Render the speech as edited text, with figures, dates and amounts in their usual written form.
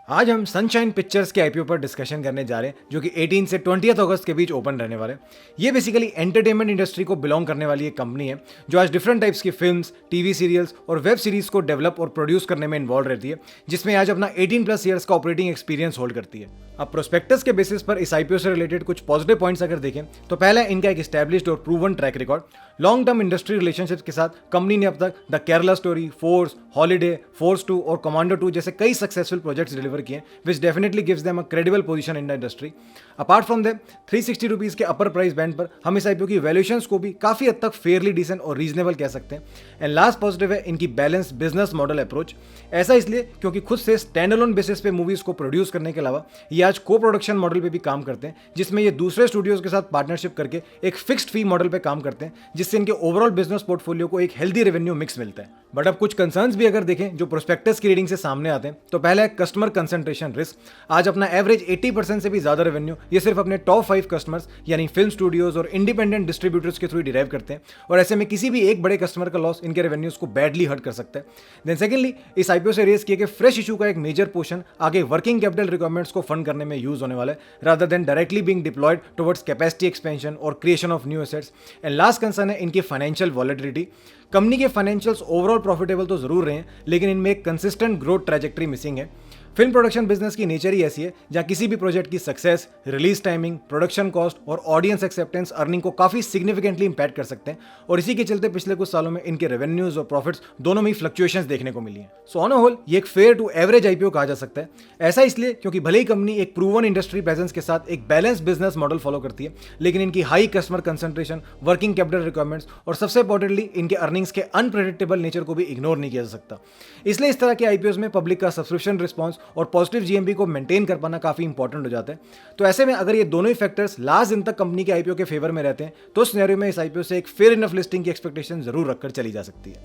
आज हम sunshine pictures के आईपीओ पर डिस्कशन करने जा रहे हैं जो कि 18 से 20 अगस्त के बीच ओपन रहने वाले हैं। ये बेसिकली एंटरटेनमेंट इंडस्ट्री को बिलोंग करने वाली एक कंपनी है जो आज डिफरेंट टाइप्स की फिल्म्स, टीवी सीरियल्स और वेब सीरीज को डेवलप और प्रोड्यूस करने में इन्वॉल्व रहती है, जिसमें आज अपना 18+ ईयर्स का ऑपरेटिंग एक्सपीरियंस होल्ड करती है। अब प्रोस्पेक्टस के बेसिस पर इस आईपीओ से रिलेटेड कुछ पॉजिटिव पॉइंट्स अगर देखें तो पहला है इनका एक एस्टैब्लिश्ड और proven track record. Long term industry relationships के साथ कंपनी ने अब तक the Kerala story, force, holiday, force 2 और कमांडो 2 जैसे कई सक्सेसफुल प्रोजेक्ट्स डिलीवर किए, विच definitely gives them a credible position in the industry. Apart from that 360 rupees के अपर प्राइस बैंड पर हम इस आईपीओ की वैल्यूएशंस को भी काफी हद तक फेयरली डिसेंट और रीजनेबल कह सकते हैं। एंड लास्ट पॉजिटिव है इनकी बैलेंस बिजनेस मॉडल अप्रोच। ऐसा इसलिए क्योंकि खुद से स्टैंड अलोन बेसिस पे मूवीज को प्रोड्यूस करने के अलावा ये आज को प्रोडक्शन मॉडल पे भी काम करते हैं, जिसमें ये दूसरे स्टूडियोज के साथ पार्टनरशिप करके एक फिक्स्ड फी मॉडल पे काम करते हैं, जिससे इनके ओवरऑल बिजनेस पोर्टफोलियो को एक हेल्दी रेवेन्यू मिक्स मिलता है। बट अब कुछ कंसर्न्स भी अगर देखें जो प्रोस्पेक्टस की रीडिंग से सामने आते हैं तो पहला है कस्टमर कंसंट्रेशन रिस्क। आज अपना एवरेज 80% से भी ज्यादा रेवेन्यू ये सिर्फ अपने टॉप 5 कस्टमर्स यानी फिल्म स्टूडियोज और इंडिपेंडेंट डिस्ट्रीब्यूटर्स के थ्रू डिराइव करते हैं, और ऐसे में किसी भी एक बड़े कस्टमर का लॉस इनके रेवेन्यूज को बैडली हर्ट कर सकता है। देन सेकेंडली इस आईपीओ से रेज किए गए फ्रेश इशू का एक मेजर पोर्शन आगे वर्किंग कैपिटल रिक्वायरमेंट्स को फंड करने में यूज होने वाला है, rather than directly being deployed towards capacity expansion और creation of new assets. And last concern है इनकी फाइनेंशियल वॉलेटिलिटी। कंपनी के फाइनेंशियल्स ओवरऑल प्रॉफिटेबल तो जरूर रहे हैं, लेकिन इनमें एक कंसिस्टेंट ग्रोथ ट्रैजेक्टरी मिसिंग है। फिल्म प्रोडक्शन बिजनेस की नेचर ही ऐसी है जहां किसी भी प्रोजेक्ट की success, release timing, production cost और ऑडियंस एक्सेप्टेंस अर्निंग को काफी सिग्निफिकेंटली इंपैक्ट कर सकते हैं, और इसी के चलते पिछले कुछ सालों में इनके रेवेन्यूज और प्रॉफिट्स दोनों में फ्लक्चुएशंस देखने को मिली हैं। सो ऑन अ होल ये एक फेयर टू एवरेज आईपीओ कहा जा सकता है। ऐसा इसलिए क्योंकि भले ही कंपनी एक प्रूवन इंडस्ट्री प्रेजेंस के साथ एक बैलेंस बिजनेस मॉडल फॉलो करती है, लेकिन इनकी high customer concentration, working capital requirements और सबसे इंपॉर्टेंटली इनके अर्निंग्स के अनप्रेडिक्टेबल नेचर को भी इग्नोर नहीं किया जा सकता। इसलिए इस तरह के आईपीओ में पब्लिक का सब्सक्रिप्शन रिस्पॉन्स और पॉजिटिव जीएमबी को मेंटेन कर पाना काफी इंपॉर्टेंट हो जाता है। तो ऐसे में अगर ये दोनों ही फैक्टर्स लास्ट दिन तक कंपनी के आईपीओ के फेवर में रहते हैं तो सिनेरियो में इस आईपीओ से एक फेयर इनफ लिस्टिंग की एक्सपेक्टेशन जरूर रखकर चली जा सकती है।